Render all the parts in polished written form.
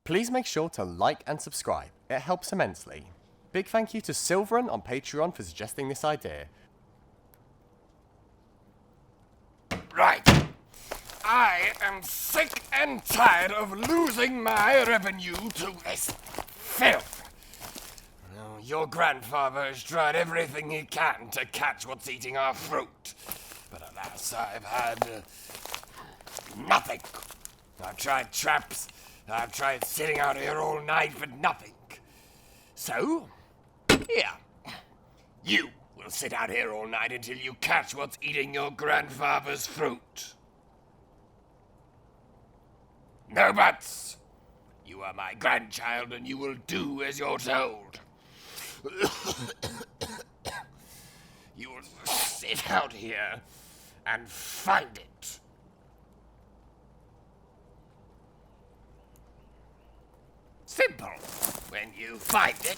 Please make sure to like and subscribe. It helps immensely. Big thank you to Silvwren on Patreon for suggesting this idea. Right. I am sick and tired of losing my revenue to this filth. Now, your grandfather has tried everything he can to catch what's eating our fruit. But alas, I've had nothing. I've tried traps. I've tried sitting out here all night, but nothing. So, here. You will sit out here all night until you catch what's eating your grandfather's fruit. No buts. You are my grandchild and you will do as you're told. You will sit out here and find it. Simple. When you find it,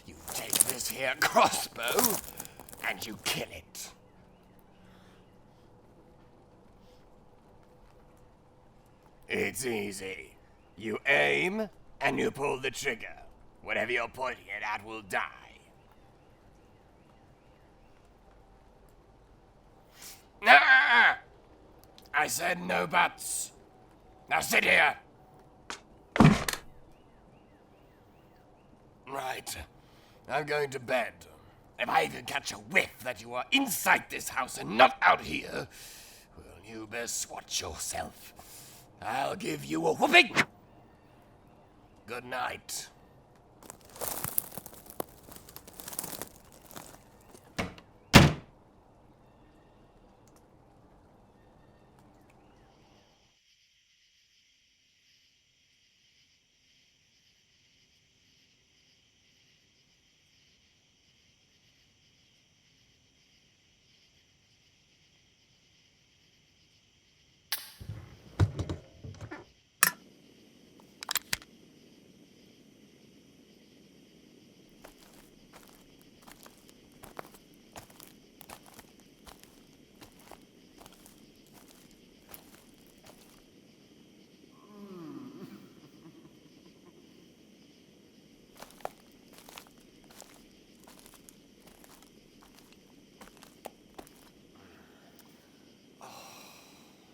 you take this here crossbow and you kill it. It's easy. You aim and you pull the trigger. Whatever you're pointing it at will die. Nah! I said no buts. Now sit here. Right. I'm going to bed. If I even catch a whiff that you are inside this house and not out here, well, you best watch yourself. I'll give you a whooping. Good night.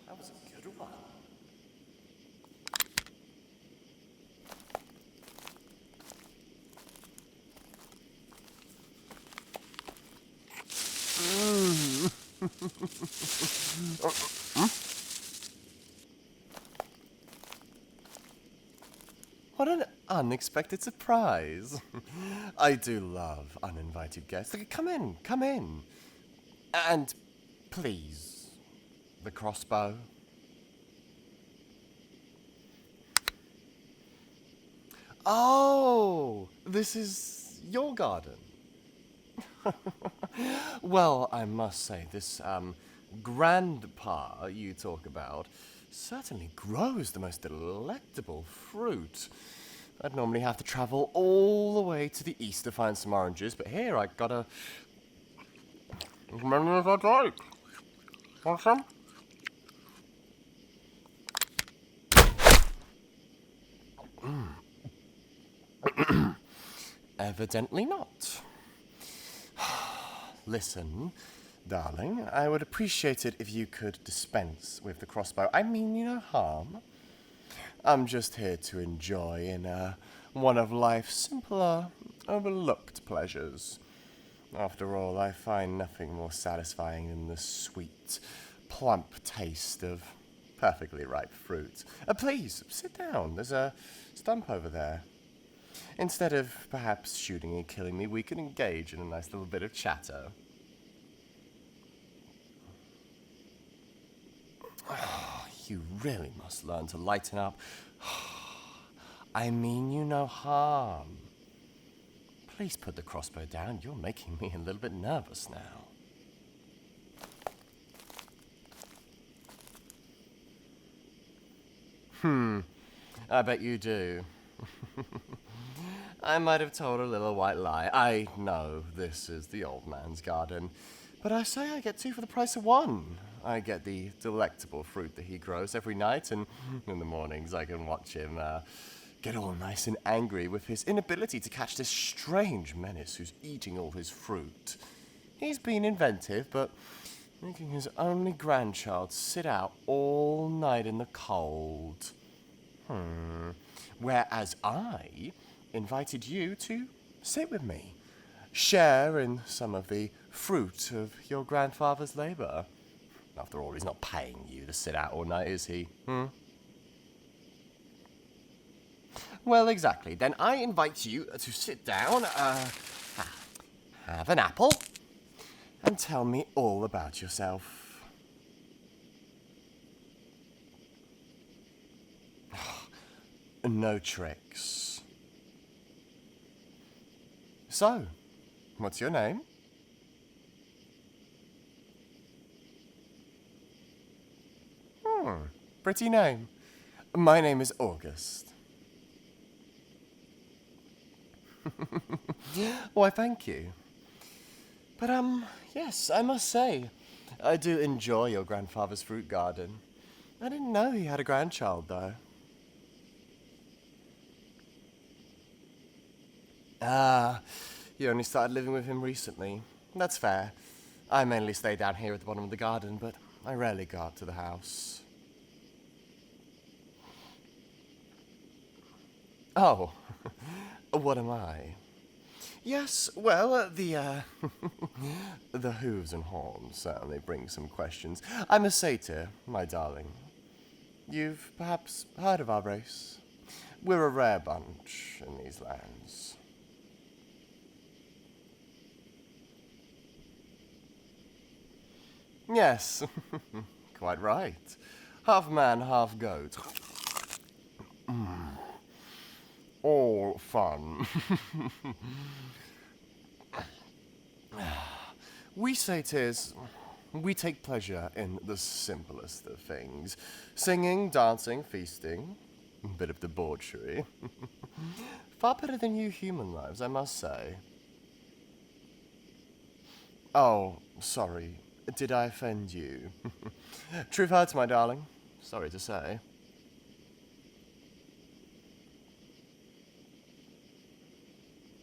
That was a good one. What an unexpected surprise. I do love uninvited guests. Come in, come in. And please, the crossbow. Oh, this is your garden. Well, I must say, this grandpa you talk about certainly grows the most delectable fruit. I'd normally have to travel all the way to the east to find some oranges, but here I got as many as I'd like. Want some? Evidently not. Listen, darling, I would appreciate it if you could dispense with the crossbow. I mean you no harm. I'm just here to enjoy in one of life's simpler, overlooked pleasures. After all, I find nothing more satisfying than the sweet, plump taste of perfectly ripe fruit. Please, sit down. There's a stump over there. Instead of perhaps shooting and killing me, we can engage in a nice little bit of chatter. Oh, you really must learn to lighten up. I mean you no harm. Please put the crossbow down. You're making me a little bit nervous now. I bet you do. I might have told a little white lie. I know this is the old man's garden, but I say I get two for the price of one. I get the delectable fruit that he grows every night, and in the mornings I can watch him get all nice and angry with his inability to catch this strange menace who's eating all his fruit. He's been inventive, but making his only grandchild sit out all night in the cold. Whereas I invited you to sit with me, share in some of the fruit of your grandfather's labor. After all, he's not paying you to sit out all night, is he? Well, exactly. Then I invite you to sit down, have an apple, and tell me all about yourself. No tricks. So, what's your name? Pretty name. My name is August. Why, thank you. But, yes, I must say, I do enjoy your grandfather's fruit garden. I didn't know he had a grandchild, though. Ah, you only started living with him recently. That's fair. I mainly stay down here at the bottom of the garden, but I rarely go up to the house. Oh, what am I? Yes, well, the hooves and horns certainly bring some questions. I'm a satyr, my darling. You've perhaps heard of our race? We're a rare bunch in these lands. Yes, quite right. Half man, half goat. All fun. We satyrs, we take pleasure in the simplest of things. Singing, dancing, feasting, a bit of debauchery. Far better than you human lives, I must say. Oh, sorry. Did I offend you? Truth hurts, my darling. Sorry to say.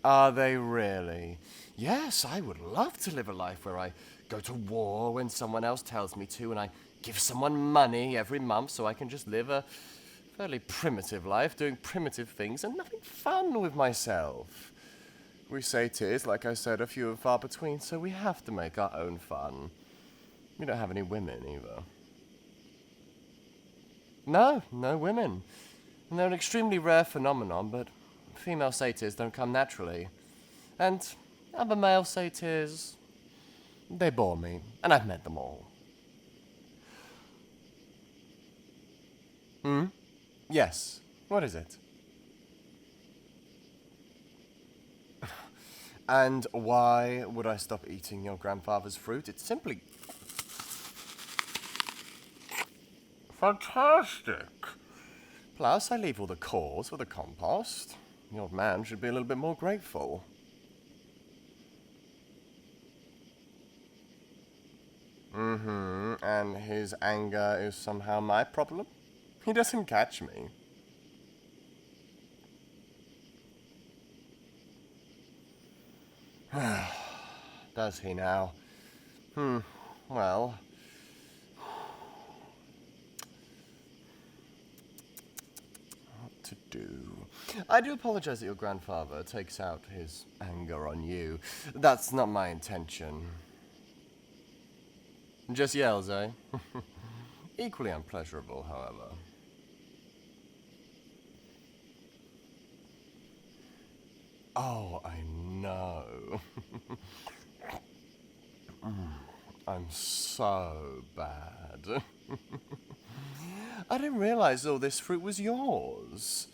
Are they really? Yes, I would love to live a life where I go to war when someone else tells me to, and I give someone money every month so I can just live a fairly primitive life, doing primitive things and nothing fun with myself. We satyrs, like I said, are few and far between, so we have to make our own fun. We don't have any women, either. No, no women. And they're an extremely rare phenomenon, but female satyrs don't come naturally. And other male satyrs, they bore me, and I've met them all. Yes. What is it? And why would I stop eating your grandfather's fruit? It's simply fantastic. Plus, I leave all the cores for the compost. The old man should be a little bit more grateful. And his anger is somehow my problem? He doesn't catch me. Does he now? Well. What to do? I do apologize that your grandfather takes out his anger on you. That's not my intention. Just yells, eh? Equally unpleasurable, however. Oh, I know. I'm so bad. I didn't realize all this fruit was yours.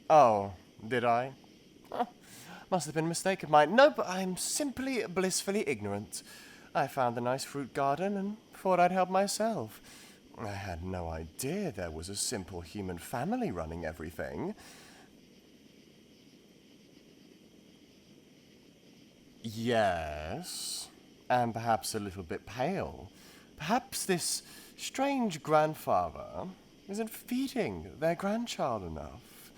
Oh, did I? Must have been a mistake of mine. No, but I'm simply blissfully ignorant. I found a nice fruit garden and thought I'd help myself. I had no idea there was a simple human family running everything. Yes, and perhaps a little bit pale. Perhaps this strange grandfather isn't feeding their grandchild enough.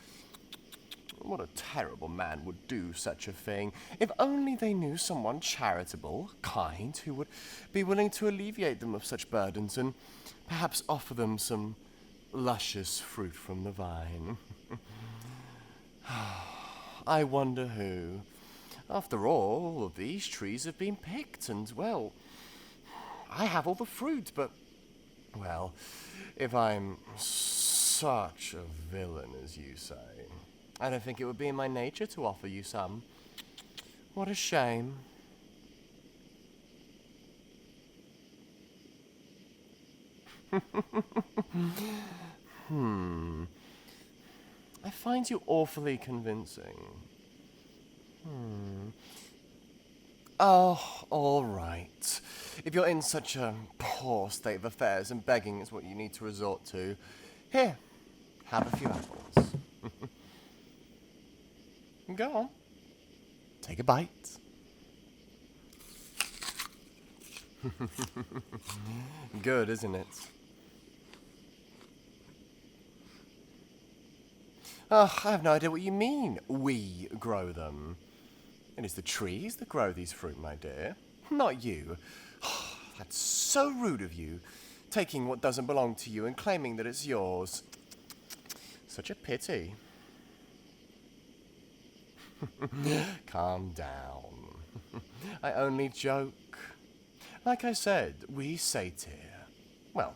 What a terrible man would do such a thing. If only they knew someone charitable, kind, who would be willing to alleviate them of such burdens and perhaps offer them some luscious fruit from the vine. I wonder who. After all of these trees have been picked, and, well, I have all the fruit, but, well, if I'm such a villain as you say, I don't think it would be in my nature to offer you some. What a shame. I find you awfully convincing. Oh, all right. If you're in such a poor state of affairs and begging is what you need to resort to, here, have a few apples. Go on. Take a bite. Good, isn't it? Oh, I have no idea what you mean, we grow them. It is the trees that grow these fruit, my dear, not you. That's so rude of you, taking what doesn't belong to you and claiming that it's yours. Such a pity. Calm down. I only joke. Like I said, we Satyr, well,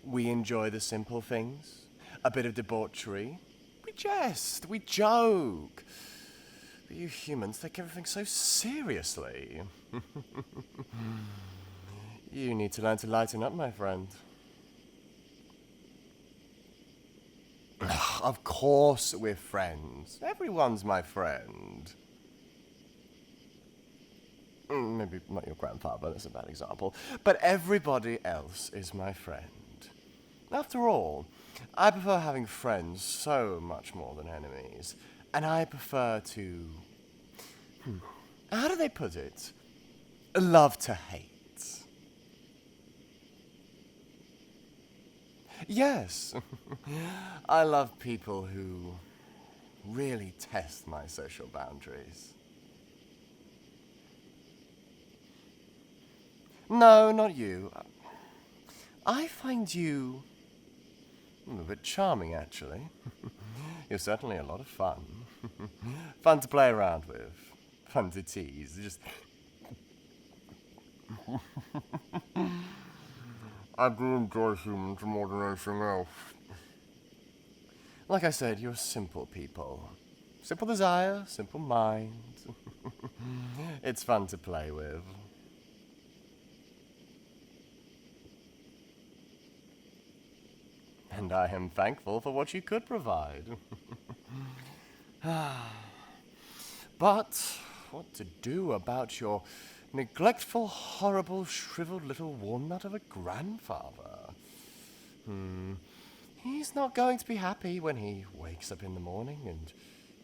we enjoy the simple things, a bit of debauchery. We jest, we joke. But you humans take everything so seriously. You need to learn to lighten up, my friend. Of course we're friends. Everyone's my friend. Maybe not your grandfather, that's a bad example. But everybody else is my friend. After all, I prefer having friends so much more than enemies. And I prefer to... how do they put it? Love to hate. Yes, I love people who really test my social boundaries. No, not you. I find you a bit charming, actually. You're certainly a lot of fun. Fun to play around with. Fun to tease. Just... I do enjoy humans more than anything else. Like I said, you're simple people. Simple desire, simple mind. It's fun to play with. And I am thankful for what you could provide. But what to do about your neglectful, horrible, shriveled little walnut of a grandfather? He's not going to be happy when he wakes up in the morning and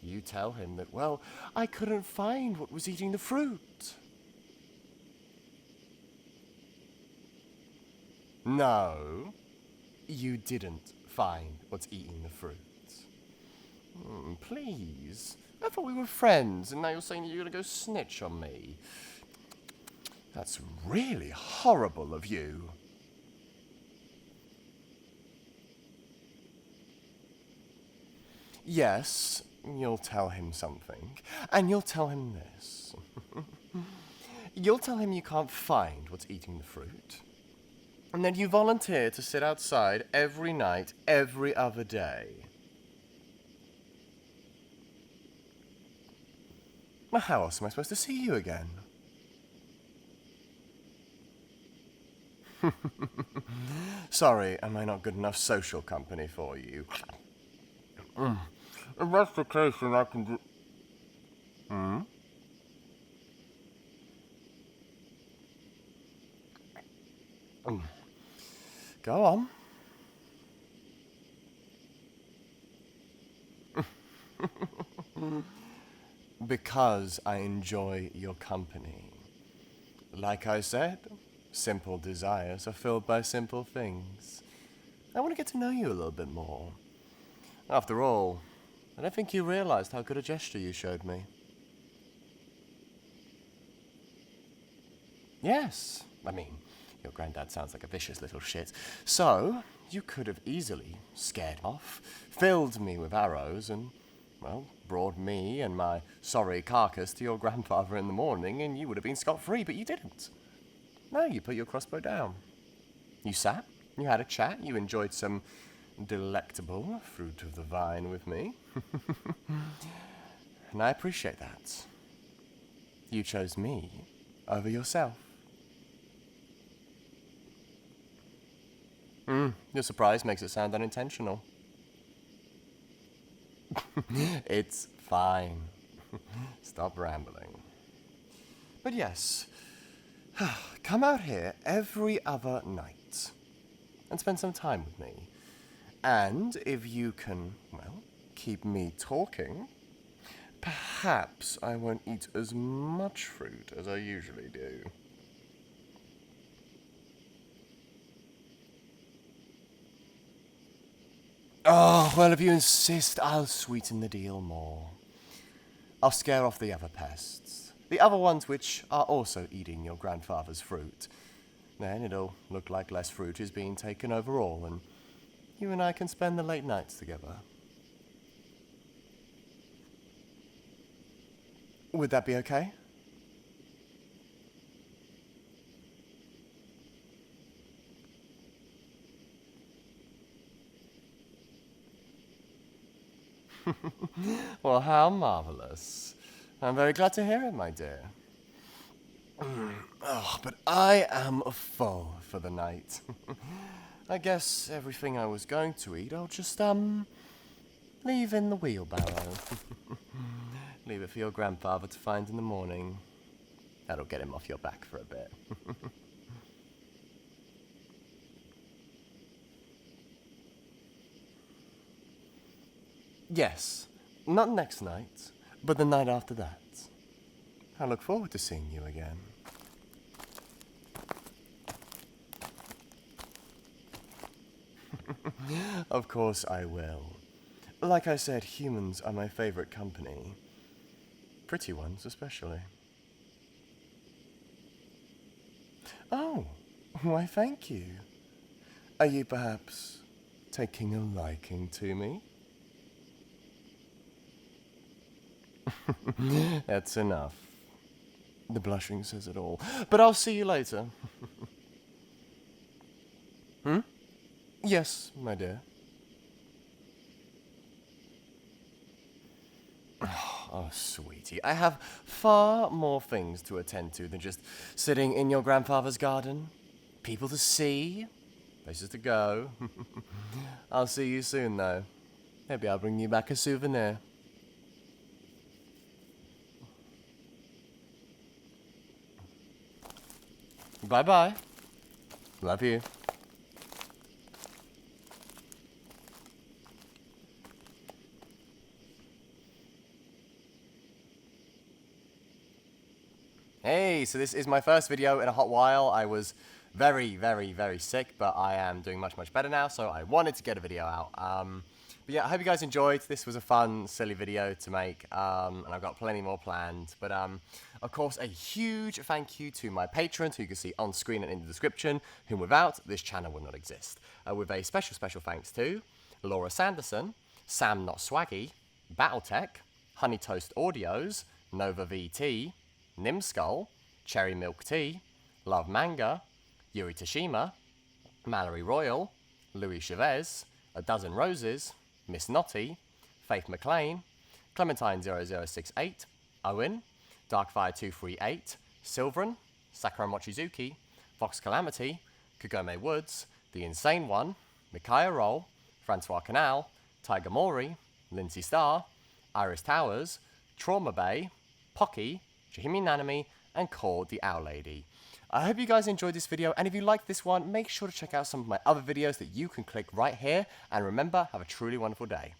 you tell him that, well, I couldn't find what was eating the fruit. No, you didn't find what's eating the fruit. Please. I thought we were friends, and now you're saying that you're going to go snitch on me. That's really horrible of you. Yes, you'll tell him something, and you'll tell him this. You'll tell him you can't find what's eating the fruit, and then you volunteer to sit outside every night, every other day. Well, how else am I supposed to see you again? Sorry, am I not good enough social company for you? If that's the case, then I can do... Go on. Because I enjoy your company. Like I said, simple desires are filled by simple things. I want to get to know you a little bit more. After all, I don't think you realized how good a gesture you showed me. Yes, I mean, your granddad sounds like a vicious little shit. So, you could have easily scared off, filled me with arrows, and, well, brought me and my sorry carcass to your grandfather in the morning, and you would have been scot-free, but you didn't. No, you put your crossbow down. You sat, you had a chat, you enjoyed some delectable fruit of the vine with me. And I appreciate that. You chose me over yourself. Your surprise makes it sound unintentional. It's fine. Stop rambling. But yes, come out here every other night and spend some time with me. And if you can, well, keep me talking, perhaps I won't eat as much fruit as I usually do. Oh, well, if you insist, I'll sweeten the deal more. I'll scare off the other pests. The other ones which are also eating your grandfather's fruit. Then it'll look like less fruit is being taken overall, and you and I can spend the late nights together. Would that be okay? Well, how marvelous. I'm very glad to hear it, my dear. Oh, but I am full for the night. I guess everything I was going to eat, I'll just, leave in the wheelbarrow. Leave it for your grandfather to find in the morning. That'll get him off your back for a bit. Yes, not next night, but the night after that. I look forward to seeing you again. Of course I will. Like I said, humans are my favorite company. Pretty ones, especially. Oh, why thank you. Are you perhaps taking a liking to me? That's enough. The blushing says it all. But I'll see you later. Yes, my dear. Oh, sweetie, I have far more things to attend to than just sitting in your grandfather's garden. People to see, places to go. I'll see you soon, though. Maybe I'll bring you back a souvenir. Bye-bye. Love you. Hey, so this is my first video in a hot while. I was very, very, very sick, but I am doing much, much better now, so I wanted to get a video out. But yeah, I hope you guys enjoyed. This was a fun, silly video to make, and I've got plenty more planned. But of course, a huge thank you to my patrons, who you can see on screen and in the description, whom without, this channel would not exist. With a special, special thanks to Laura Sanderson, Sam Not Swaggy, Battletech, Honey Toast Audios, Nova VT, Nimskull, Cherry Milk Tea, Love Manga, Yuri Tashima, Mallory Royal, Louis Chavez, A Dozen Roses, Miss Knotty, Faith McClain, Clementine0068, Owen, Darkfire238, Silvwren, Sakura Mochizuki, Fox Calamity, Kagome Woods, The Insane One, Micaiah Roll, Francois Canal, Taiga Mori, Lindsay Starr, Iris Towers, Trauma Bay, Pocky, Chihime Nanami, and Cord the Owl Lady. I hope you guys enjoyed this video, and if you liked this one, make sure to check out some of my other videos that you can click right here, and remember, have a truly wonderful day.